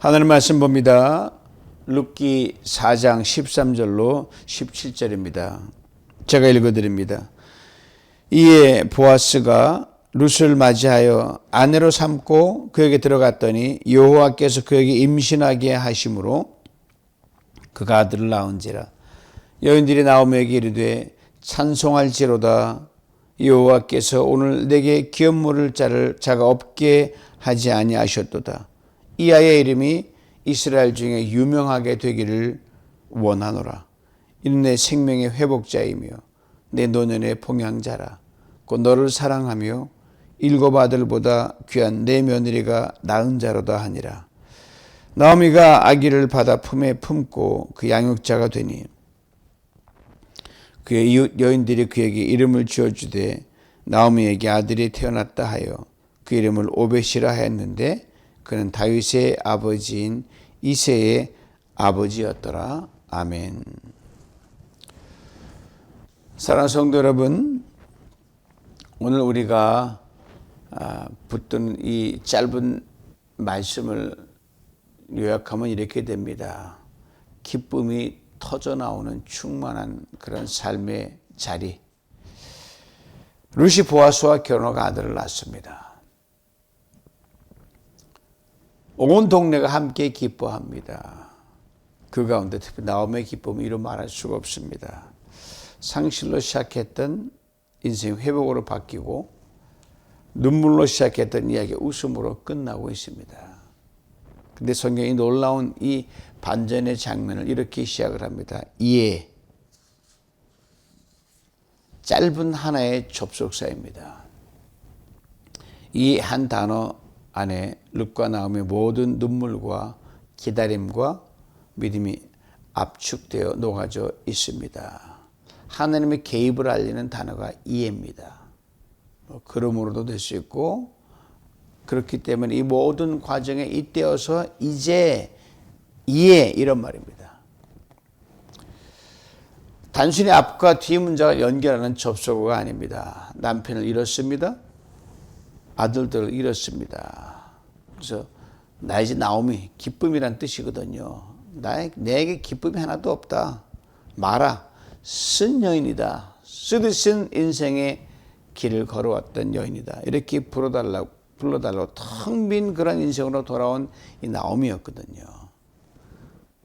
하나님 말씀 봅니다. 룻기 4장 13절로 17절입니다. 제가 읽어드립니다. 이에 보아스가 룻을 맞이하여 아내로 삼고 그에게 들어갔더니 여호와께서 그에게 임신하게 하심으로 그가 아들을 낳은지라. 여인들이 나오미에게 이르되 찬송할지로다. 여호와께서 오늘 내게 기업물을 자를 자가 없게 하지 아니하셨도다. 이 아이의 이름이 이스라엘 중에 유명하게 되기를 원하노라. 이는 내 생명의 회복자이며 내 노년의 봉양자라. 곧 너를 사랑하며 일곱 아들보다 귀한 내 며느리가 낳은 자로다 하니라. 나오미가 아기를 받아 품에 품고 그 양육자가 되니 그의 이웃 여인들이 그에게 이름을 지어주되 나오미에게 아들이 태어났다 하여 그 이름을 오벳이라 하였는데 그는 다윗의 아버지인 이새의 아버지였더라. 아멘. 사랑하는 성도 여러분, 오늘 우리가 붙든 이 짧은 말씀을 요약하면 이렇게 됩니다. 기쁨이 터져 나오는 충만한 그런 삶의 자리. 룻이 보아스와 결혼하고 아들을 낳습니다. 온 동네가 함께 기뻐합니다. 그 가운데 특히 나오미의 기쁨은 이루 말할 수가 없습니다. 상실로 시작했던 인생 회복으로 바뀌고 눈물로 시작했던 이야기 웃음으로 끝나고 있습니다. 근데 성경이 놀라운 이 반전의 장면을 이렇게 시작을 합니다. 이에 짧은 하나의 접속사입니다. 이 한 단어 안에 룻과 나오미의 모든 눈물과 기다림과 믿음이 압축되어 녹아져 있습니다. 하나님의 개입을 알리는 단어가 이해입니다. 그러므로도 될 수 있고, 그렇기 때문에 이 모든 과정에 잇대어서 이제 이해, 이런 말입니다. 단순히 앞과 뒤 문장을 연결하는 접속어가 아닙니다. 남편을 잃었습니다. 아들들을 잃었습니다. 그래서 나 이제 나오미, 기쁨이란 뜻이거든요. 내게 기쁨이 하나도 없다. 마라. 쓴 여인이다. 쓰듯 쓴 인생의 길을 걸어왔던 여인이다. 이렇게 불러달라고 텅 빈 그런 인생으로 돌아온 이 나오미였거든요.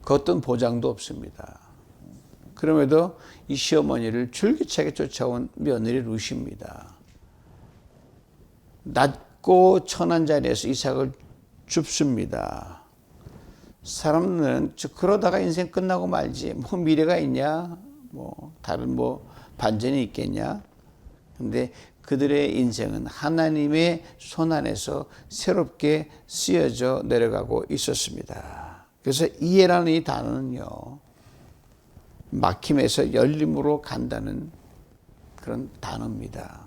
그 어떤 보장도 없습니다. 그럼에도 이 시어머니를 줄기차게 쫓아온 며느리 룻입니다. 낮고 천한 자리에서 이삭을 줍습니다. 사람들은 그러다가 인생 끝나고 말지 뭐 미래가 있냐, 뭐 다른 뭐 반전이 있겠냐. 근데 그들의 인생은 하나님의 손 안에서 새롭게 쓰여져 내려가고 있었습니다. 그래서 이해라는 이 단어는요, 막힘에서 열림으로 간다는 그런 단어입니다.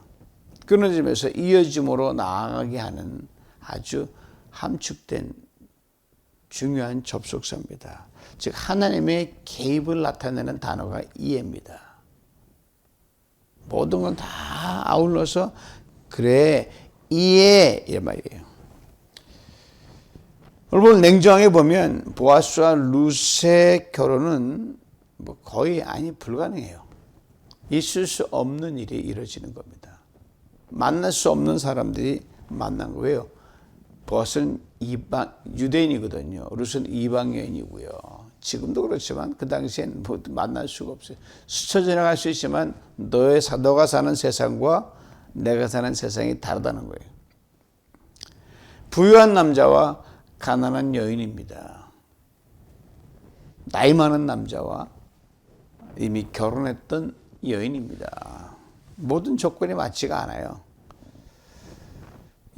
끊어짐에서 이어짐으로 나아가게 하는 아주 함축된 중요한 접속사입니다. 즉 하나님의 개입을 나타내는 단어가 이해입니다. 모든 건 다 아울러서 그래 이해, 이 말이에요. 여러분, 냉정하게 보면 보아스와 룻의 결혼은 뭐 거의 불가능해요. 있을 수 없는 일이 이루어지는 겁니다. 만날 수 없는 사람들이 만난 거예요. 보아스는 유대인이거든요. 룻은 이방 여인이고요. 지금도 그렇지만 그 당시엔 뭐 만날 수가 없어요. 스쳐 지나갈 수 있지만 너가 사는 세상과 내가 사는 세상이 다르다는 거예요. 부유한 남자와 가난한 여인입니다. 나이 많은 남자와 이미 결혼했던 여인입니다. 모든 조건이 맞지가 않아요.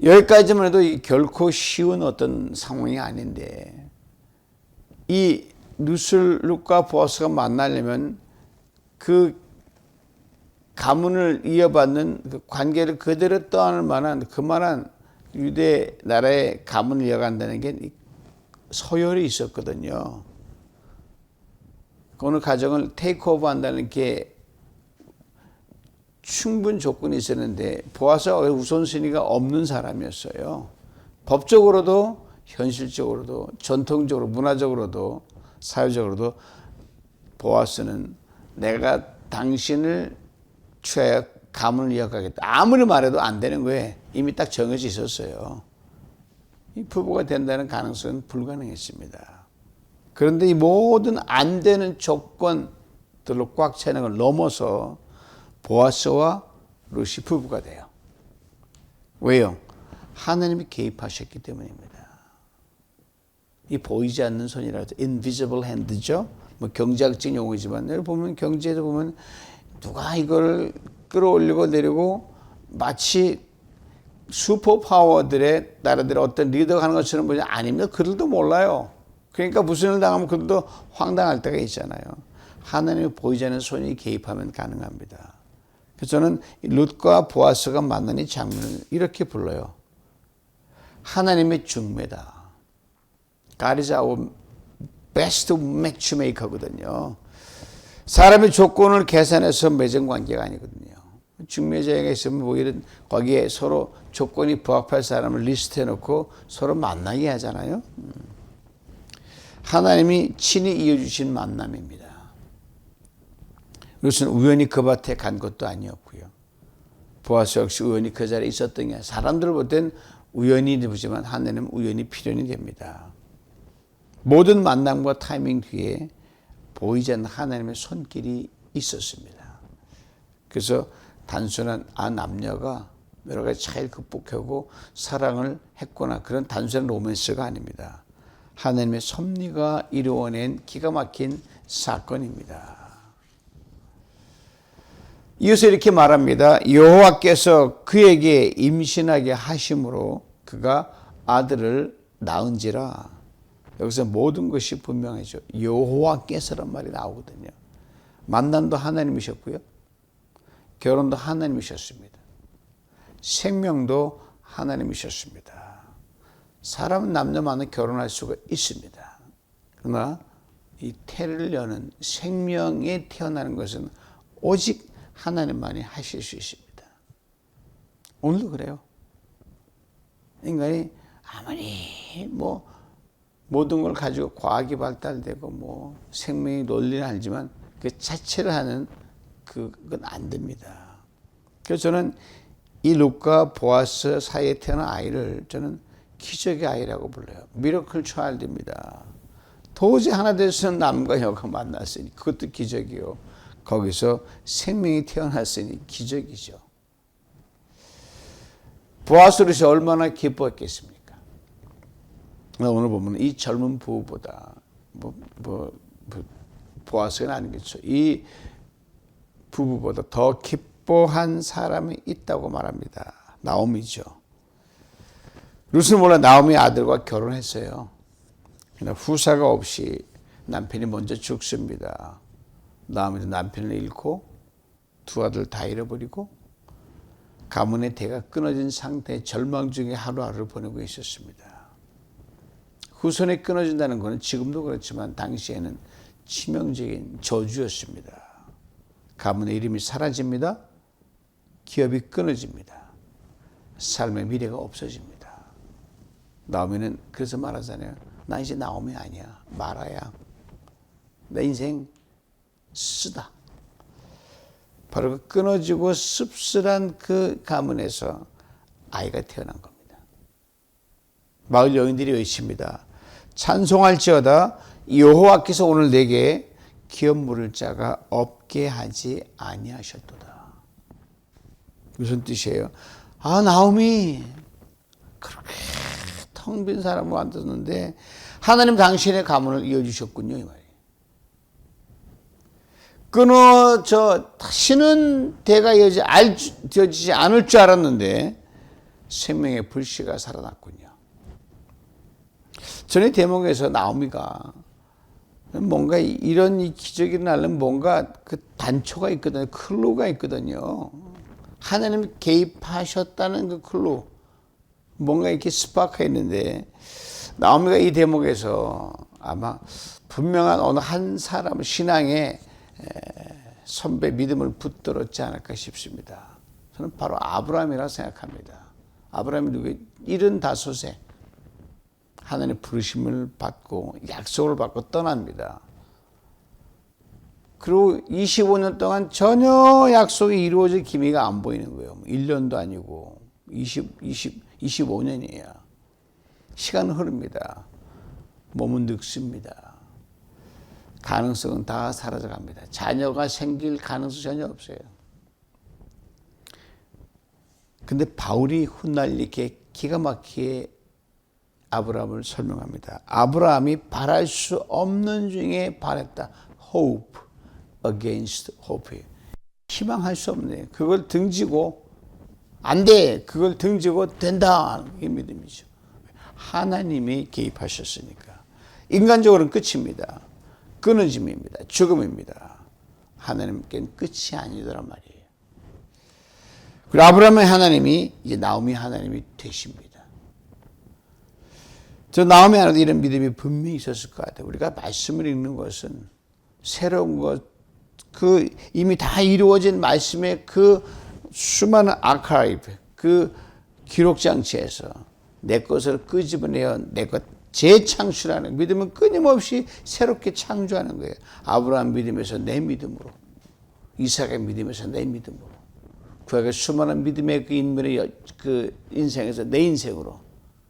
여기까지만 해도 결코 쉬운 어떤 상황이 아닌데, 이 룻과 보아스가 만나려면 그 가문을 이어받는 그 관계를 그대로 떠안을 만한 그만한 유대 나라의 가문을 이어간다는 게 서열이 있었거든요. 어느 가정을 테이크오버 한다는 게 충분 조건이 있었는데 보아스가 우선순위가 없는 사람이었어요. 법적으로도 현실적으로도 전통적으로 문화적으로도 사회적으로도 보아스는 내가 당신을 취하여 가문을 이어가겠다. 아무리 말해도 안 되는 거예요. 이미 딱 정해져 있었어요. 이 부부가 된다는 가능성은 불가능했습니다. 그런데 이 모든 안 되는 조건들로 꽉 차는 걸 넘어서 보아스와 룻이 부부가 돼요. 왜요? 하나님이 개입하셨기 때문입니다. 이 보이지 않는 손이라 해서 invisible hand죠. 뭐 경제학적 용어지만 여기 보면 경제에도 보면 누가 이걸 끌어올리고 내리고 마치 슈퍼파워들의 나라들의 어떤 리더가 하는 것처럼 보지 아닙니다. 그들도 몰라요. 그러니까 무슨 일을 당하면 그들도 황당할 때가 있잖아요. 하나님이 보이지 않는 손이 개입하면 가능합니다. 그래서 저는 룻과 보아스가 만난 이 장면을 이렇게 불러요. 하나님의 중매다. God is our best matchmaker거든요. 사람의 조건을 계산해서 맺은 관계가 아니거든요. 중매자가 있으면 뭐 이런 거기에 서로 조건이 부합할 사람을 리스트해 놓고 서로 만나게 하잖아요. 하나님이 친히 이어주신 만남입니다. 룻은 우연히 그 밭에 간 것도 아니었고요. 보아스 역시 우연히 그 자리에 있었던 게 사람들 볼 땐 우연히 보지만 하나님은 우연히 필연이 됩니다. 모든 만남과 타이밍 뒤에 보이지 않는 하나님의 손길이 있었습니다. 그래서 단순한 남녀가 여러 가지 차이를 극복하고 사랑을 했거나 그런 단순한 로맨스가 아닙니다. 하나님의 섭리가 이루어낸 기가 막힌 사건입니다. 이어서 이렇게 말합니다. 여호와께서 그에게 임신하게 하심으로 그가 아들을 낳은지라. 여기서 모든 것이 분명하죠. 여호와께서란 말이 나오거든요. 만남도 하나님이셨고요. 결혼도 하나님이셨습니다. 생명도 하나님이셨습니다. 사람은 남녀만은 결혼할 수가 있습니다. 그러나 이 태를 여는 생명에 태어나는 것은 오직 하나님만이 하실 수 있습니다. 오늘도 그래요. 인간이 아무리 모든 걸 가지고 과학이 발달되고 생명의 논리를 알지만 그 자체를 하는 그건 안 됩니다. 그래서 저는 이 룻과 보아스 사이에 태어난 아이를 저는 기적의 아이라고 불러요. 미러클 차일드입니다. 도저히 하나 될 수 없는 남과 여가 만났으니 그것도 기적이요. 거기서 생명이 태어났으니 기적이죠. 보아스 룻이 얼마나 기뻐했겠습니까? 오늘 보면 이 젊은 부부보다 보아스는 아니겠죠. 이 부부보다 더 기뻐한 사람이 있다고 말합니다. 나오미죠. 룻은 몰라 나오미 아들과 결혼했어요. 그러나 후사가 없이 남편이 먼저 죽습니다. 나오미도 남편을 잃고 두 아들 다 잃어버리고 가문의 대가 끊어진 상태의 절망 중에 하루하루를 보내고 있었습니다. 후손이 끊어진다는 것은 지금도 그렇지만 당시에는 치명적인 저주였습니다. 가문의 이름이 사라집니다. 기업이 끊어집니다. 삶의 미래가 없어집니다. 나오미는 그래서 말하잖아요. 나 이제 나오미 아니야. 마라야. 내 인생 쓰다. 바로 그 끊어지고 씁쓸한 그 가문에서 아이가 태어난 겁니다. 마을 여인들이 외칩니다. 찬송할지어다 여호와께서 오늘 내게 기업 물을 자가 없게 하지 아니하셨도다. 무슨 뜻이에요? 나오미 그렇게 텅 빈 사람을 만드는데 하나님 당신의 가문을 이어주셨군요. 이 말이에요. 다시는 대가 이어지지 않을 줄 알았는데 생명의 불씨가 살아났군요. 전에 대목에서 나오미가 뭔가 이런 기적이 일어나려면 뭔가 그 단초가 있거든요. 클루가 있거든요. 하나님이 개입하셨다는 그 클루. 뭔가 이렇게 스파크가 있는데 나오미가 이 대목에서 아마 분명한 어느 한 사람 신앙의 선배 믿음을 붙들었지 않을까 싶습니다. 저는 바로 아브라함이라고 생각합니다. 아브라함이 누구예요? 75세. 하나님의 부르심을 받고 약속을 받고 떠납니다. 그리고 25년 동안 전혀 약속이 이루어질 기미가 안 보이는 거예요. 1년도 아니고 25년이에요. 시간은 흐릅니다. 몸은 늙습니다. 가능성은 다 사라져갑니다. 자녀가 생길 가능성이 전혀 없어요. 근데 바울이 훗날 이렇게 기가 막히게 아브라함을 설명합니다. 아브라함이 바랄 수 없는 중에 바랬다. Hope against hope. 희망할 수 없네. 그걸 등지고 안 돼. 그걸 등지고 된다. 이 믿음이죠. 하나님이 개입하셨으니까. 인간적으로는 끝입니다. 끊어짐입니다. 죽음입니다. 하나님께는 끝이 아니더란 말이에요. 그리고 아브라함의 하나님이 이제 나오미 하나님이 되십니다. 저 나오미 하나도 이런 믿음이 분명히 있었을 것 같아요. 우리가 말씀을 읽는 것은 새로운 것, 그 이미 다 이루어진 말씀의 그 수많은 아카이브, 그 기록 장치에서 내 것을 끄집어내어 내 것 재창출하는 믿음은 끊임없이 새롭게 창조하는 거예요. 아브라함 믿음에서 내 믿음으로, 이삭의 믿음에서 내 믿음으로, 그에게 수많은 믿음의 그 인물의 그 인생에서 내 인생으로.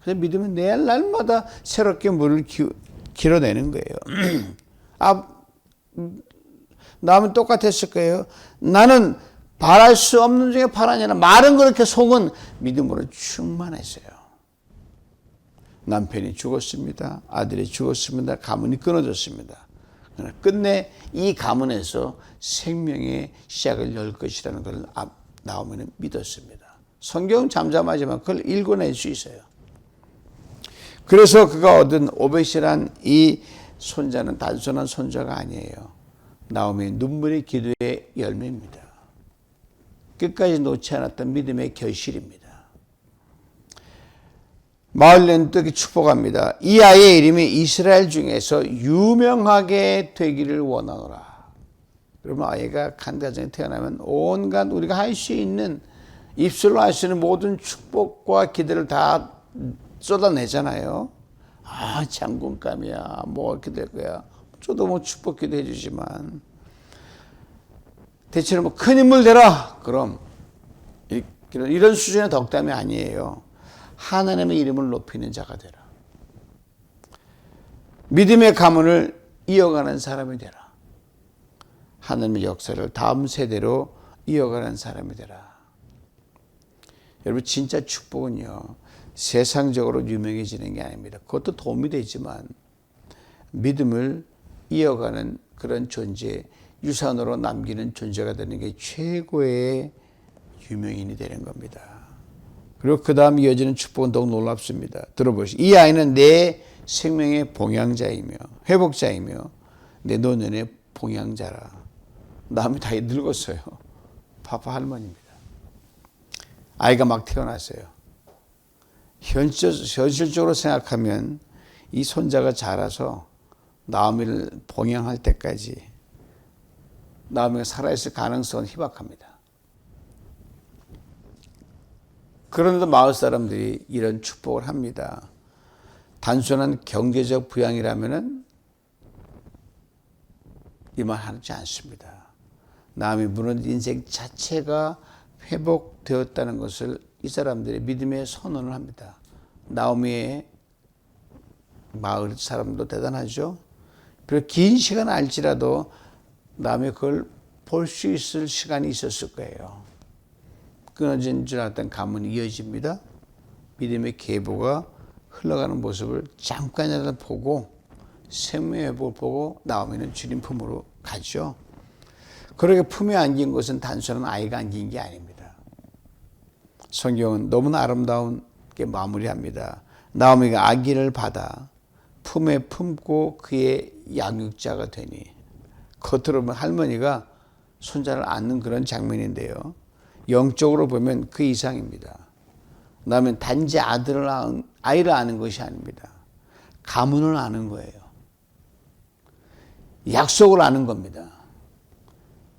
그래서 믿음은 내 날마다 새롭게 물을 길어내는 거예요. 나는 똑같았을 거예요. 나는 바랄 수 없는 중에 바라니라. 말은 그렇게 속은 믿음으로 충만했어요. 남편이 죽었습니다. 아들이 죽었습니다. 가문이 끊어졌습니다. 그러나 끝내 이 가문에서 생명의 시작을 열 것이라는 걸 나오면 믿었습니다. 성경은 잠잠하지만 그걸 읽어낼 수 있어요. 그래서 그가 얻은 오벳이란 이 손자는 단순한 손자가 아니에요. 나오미의 눈물의 기도의 열매입니다. 끝까지 놓지 않았던 믿음의 결실입니다. 마을레는 또 이렇게 축복합니다. 이 아이의 이름이 이스라엘 중에서 유명하게 되기를 원하노라. 그러면 아이가 한 가정에 태어나면 온갖 우리가 할 수 있는 입술로 할 수 있는 모든 축복과 기대를 다 쏟아내잖아요. 아, 장군감이야. 뭐 이렇게 될 거야. 저도 뭐 축복 기도해 주지만 대체로 뭐 큰 인물 되라. 그럼 이런 수준의 덕담이 아니에요. 하나님의 이름을 높이는 자가 되라. 믿음의 가문을 이어가는 사람이 되라. 하나님의 역사를 다음 세대로 이어가는 사람이 되라. 여러분 진짜 축복은요. 세상적으로 유명해지는 게 아닙니다. 그것도 도움이 되지만 믿음을 이어가는 그런 존재, 유산으로 남기는 존재가 되는 게 최고의 유명인이 되는 겁니다. 그리고 그 다음 이어지는 축복은 더욱 놀랍습니다. 들어보시죠. 이 아이는 내 생명의 봉양자이며 회복자이며 내 노년의 봉양자라. 남이 다 늙었어요. 파파 할머니입니다. 아이가 막 태어났어요. 현실적으로 생각하면 이 손자가 자라서 나오미를 봉양할 때까지 나오미가 살아있을 가능성은 희박합니다. 그런데도 마을 사람들이 이런 축복을 합니다. 단순한 경제적 부양이라면 이 말 하지 않습니다. 나오미 무너진 인생 자체가 회복되었다는 것을 이 사람들의 믿음에 선언을 합니다. 나오미의 마을 사람도 대단하죠. 그리고 긴 시간 알지라도 나오미 그걸 볼 수 있을 시간이 있었을 거예요. 끊어진 줄 알았던 가문이 이어집니다. 믿음의 계보가 흘러가는 모습을 잠깐이라도 보고 생명의 회복을 보고 나오미는 주님 품으로 가죠. 그렇게 품에 안긴 것은 단순한 아이가 안긴 게 아닙니다. 성경은 너무나 아름다운게 마무리합니다. 나오미가 아기를 받아 품에 품고 그의 양육자가 되니, 겉으로 보면 할머니가 손자를 안는 그런 장면인데요. 영적으로 보면 그 이상입니다. 그다음에 단지 아이를 아는 것이 아닙니다. 가문을 아는 거예요. 약속을 아는 겁니다.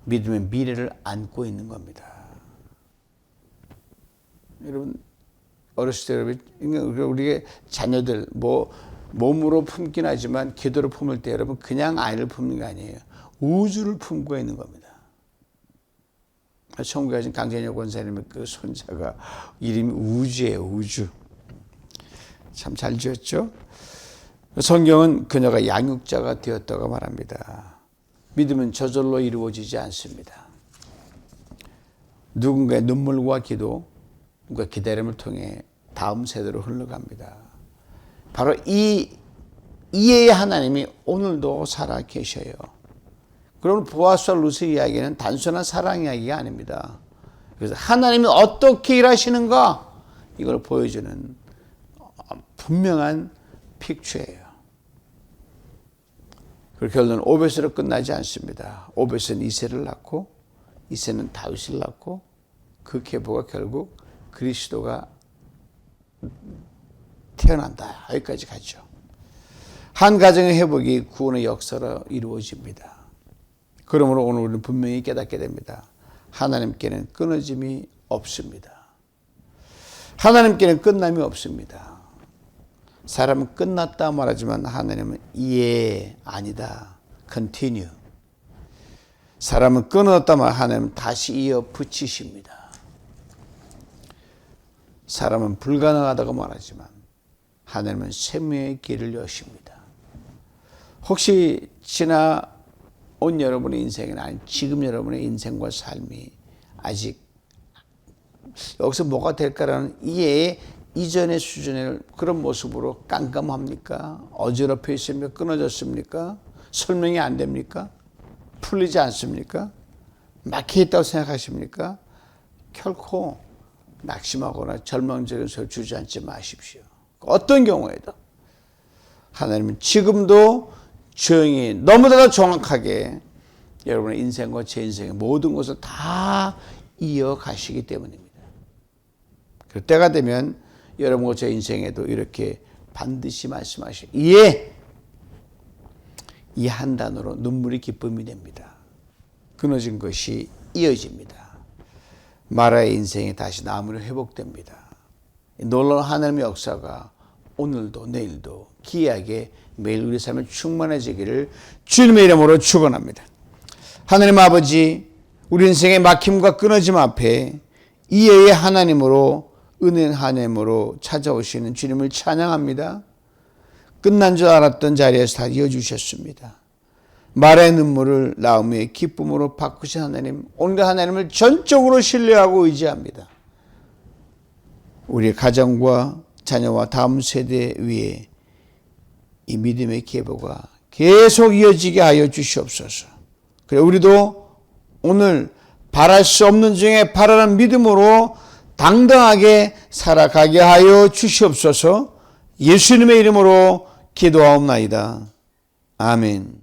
믿음의 미래를 안고 있는 겁니다. 여러분, 어렸을 때 우리의 자녀들 몸으로 품긴 하지만 기도로 품을 때 여러분 그냥 아이를 품는 게 아니에요. 우주를 품고 있는 겁니다. 천국에 가신 강재혁 권사님의 그 손자가 이름이 우주예요. 우주. 참 잘 지었죠? 성경은 그녀가 양육자가 되었다고 말합니다. 믿음은 저절로 이루어지지 않습니다. 누군가의 눈물과 기도, 누군가 기다림을 통해 다음 세대로 흘러갑니다. 바로 이의 하나님이 오늘도 살아 계셔요. 그러면 보아스와 루스 이야기는 단순한 사랑 이야기가 아닙니다. 그래서 하나님이 어떻게 일하시는가 이걸 보여주는 분명한 픽처예요. 그 결론은 오벳으로 끝나지 않습니다. 오벳은 이새를 낳고 이새는 다윗을 낳고 그 계보가 결국 그리스도가 태어난다. 여기까지 가죠. 한 가정의 회복이 구원의 역사로 이루어집니다. 그러므로 오늘 우리는 분명히 깨닫게 됩니다. 하나님께는 끊어짐이 없습니다. 하나님께는 끝남이 없습니다. 사람은 끝났다 말하지만 하나님은 아니다. continue. 사람은 끊었다 말 하나님은 다시 이어 붙이십니다. 사람은 불가능하다고 말하지만 하나님은 생명의 길을 여십니다. 혹시 지나온 여러분의 인생이나 아니 지금 여러분의 인생과 삶이 아직 여기서 뭐가 될까라는 이해의 이전의 수준의 그런 모습으로 깜깜합니까? 어지럽혀 있습니까? 끊어졌습니까? 설명이 안 됩니까? 풀리지 않습니까? 막혀 있다고 생각하십니까? 결코 낙심하거나 절망적인 소리 주저앉지 마십시오. 어떤 경우에도 하나님은 지금도 조용히 너무나 정확하게 여러분의 인생과 제 인생의 모든 것을 다 이어가시기 때문입니다. 그 때가 되면 여러분과 제 인생에도 이렇게 반드시 말씀하시오. 이 한 단어로 눈물이 기쁨이 됩니다. 끊어진 것이 이어집니다. 마라의 인생이 다시 나무로 회복됩니다. 놀라운 하나님의 역사가 오늘도 내일도 기이하게 매일 우리 삶에 충만해지기를 주님의 이름으로 축원합니다. 하나님 아버지, 우리 인생의 막힘과 끊어짐 앞에 이해의 하나님으로 은혜 하나님으로 찾아오시는 주님을 찬양합니다. 끝난 줄 알았던 자리에서 다 이어주셨습니다. 말의 눈물을 나음의 기쁨으로 바꾸신 하나님, 오늘 하나님을 전적으로 신뢰하고 의지합니다. 우리 가정과 자녀와 다음 세대 위에 이 믿음의 계보가 계속 이어지게 하여 주시옵소서. 그래 우리도 오늘 바랄 수 없는 중에 바라는 믿음으로 당당하게 살아가게 하여 주시옵소서. 예수님의 이름으로 기도하옵나이다. 아멘.